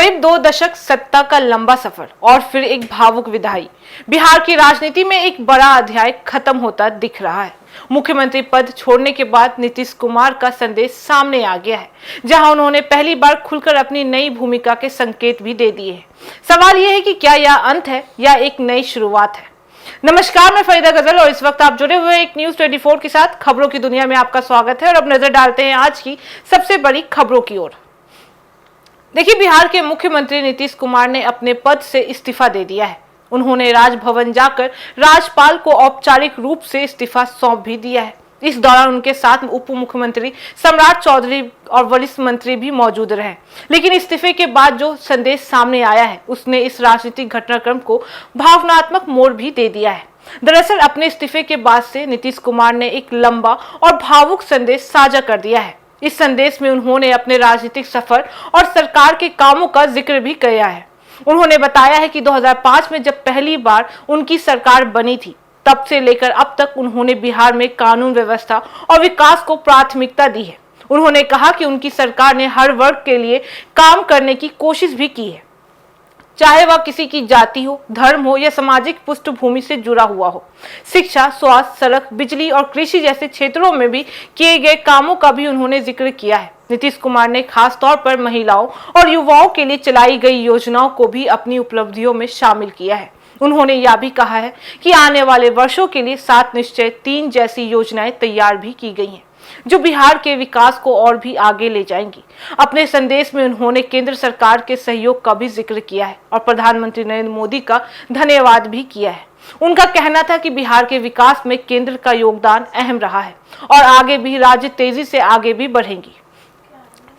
करीब 2 दशक सत्ता का लंबा सफर और फिर एक भावुक विदाई। बिहार की राजनीति में एक बड़ा अध्याय खत्म होता दिख रहा है। मुख्यमंत्री पद छोड़ने के बाद नीतीश कुमार का संदेश सामने आ गया है, जहां उन्होंने पहली बार खुलकर अपनी नई भूमिका के संकेत भी दे दिए हैं। सवाल यह है कि क्या यह अंत है या एक नई शुरुआत है। नमस्कार, मैं फरीदा गजल और इस वक्त आप जुड़े हुए एक न्यूज 24 के साथ खबरों की दुनिया में आपका स्वागत है। और अब नजर डालते हैं आज की सबसे बड़ी खबरों की ओर। देखिए, बिहार के मुख्यमंत्री नीतीश कुमार ने अपने पद से इस्तीफा दे दिया है। उन्होंने राजभवन जाकर राज्यपाल को औपचारिक रूप से इस्तीफा सौंप भी दिया है। इस दौरान उनके साथ उप मुख्यमंत्री सम्राट चौधरी और वरिष्ठ मंत्री भी मौजूद रहे। लेकिन इस्तीफे के बाद जो संदेश सामने आया है, उसने इस राजनीतिक घटनाक्रम को भावनात्मक मोड़ भी दे दिया है। दरअसल अपने इस्तीफे के बाद से नीतीश कुमार ने एक लंबा और भावुक संदेश साझा कर दिया है। इस संदेश में उन्होंने अपने राजनीतिक सफर और सरकार के कामों का जिक्र भी किया है। उन्होंने बताया है कि 2005 में जब पहली बार उनकी सरकार बनी थी, तब से लेकर अब तक उन्होंने बिहार में कानून व्यवस्था और विकास को प्राथमिकता दी है। उन्होंने कहा कि उनकी सरकार ने हर वर्ग के लिए काम करने की कोशिश भी की है, चाहे वह किसी की जाति हो, धर्म हो या सामाजिक पृष्ठभूमि से जुड़ा हुआ हो। शिक्षा, स्वास्थ्य, सड़क, बिजली और कृषि जैसे क्षेत्रों में भी किए गए कामों का भी उन्होंने जिक्र किया है। नीतीश कुमार ने खास तौर पर महिलाओं और युवाओं के लिए चलाई गई योजनाओं को भी अपनी उपलब्धियों में शामिल किया है। उन्होंने यह भी कहा है कि आने वाले वर्षों के लिए 7 निश्चय 3 जैसी योजनाएं तैयार भी की गई हैं, जो बिहार के विकास को और भी आगे ले जाएंगी। अपने संदेश में उन्होंने केंद्र सरकार के सहयोग का भी जिक्र किया है और प्रधानमंत्री नरेंद्र मोदी का धन्यवाद भी किया है। उनका कहना था कि बिहार के विकास में केंद्र का योगदान अहम रहा है और आगे भी राज्य तेजी से आगे भी बढ़ेंगी।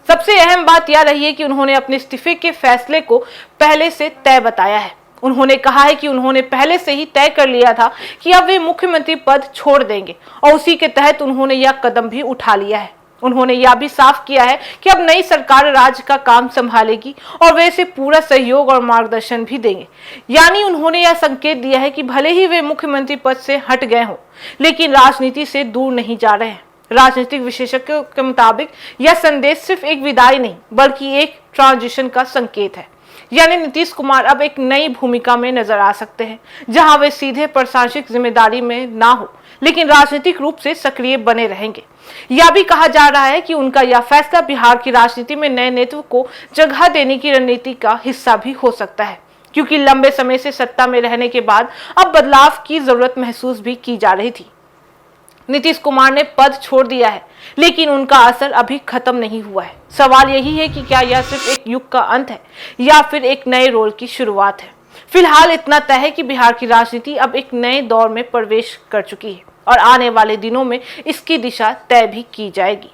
सबसे अहम बात यह रही है कि उन्होंने अपने इस्तीफे के फैसले को पहले से तय बताया है। उन्होंने कहा है कि उन्होंने पहले से ही तय कर लिया था कि अब वे मुख्यमंत्री पद छोड़ देंगे और उसी के तहत उन्होंने यह कदम भी उठा लिया है। उन्होंने यह भी साफ किया है कि अब नई सरकार राज्य का काम संभालेगी और वे इसे पूरा सहयोग और मार्गदर्शन भी देंगे। यानी उन्होंने यह संकेत दिया है कि भले ही वे मुख्यमंत्री पद से हट गए हों, लेकिन राजनीति से दूर नहीं जा रहे हैं। राजनीतिक विशेषज्ञों के मुताबिक यह संदेश सिर्फ एक विदाई नहीं, बल्कि एक ट्रांजिशन का संकेत है। यानी नीतीश कुमार अब एक नई भूमिका में नजर आ सकते हैं, जहां वे सीधे प्रशासनिक जिम्मेदारी में ना हो, लेकिन राजनीतिक रूप से सक्रिय बने रहेंगे। यह भी कहा जा रहा है कि उनका यह फैसला बिहार की राजनीति में नए नेतृत्व को जगह देने की रणनीति का हिस्सा भी हो सकता है, क्योंकि लंबे समय से सत्ता में रहने के बाद अब बदलाव की जरूरत महसूस भी की जा रही थी। नीतीश कुमार ने पद छोड़ दिया है, लेकिन उनका असर अभी खत्म नहीं हुआ है। सवाल यही है कि क्या यह सिर्फ एक युग का अंत है या फिर एक नए रोल की शुरुआत है। फिलहाल इतना तय है कि बिहार की राजनीति अब एक नए दौर में प्रवेश कर चुकी है और आने वाले दिनों में इसकी दिशा तय भी की जाएगी।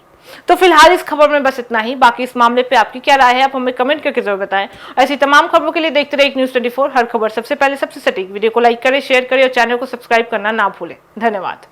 तो फिलहाल इस खबर में बस इतना ही। बाकी इस मामले पे आपकी क्या राय है, आप हमें कमेंट करके जरूर बताएं। ऐसी तमाम खबरों के लिए देखते रहिए न्यूज़ 24, हर खबर सबसे पहले सबसे सटीक। वीडियो को लाइक करें, शेयर करें और चैनल को सब्सक्राइब करना ना भूलें। धन्यवाद।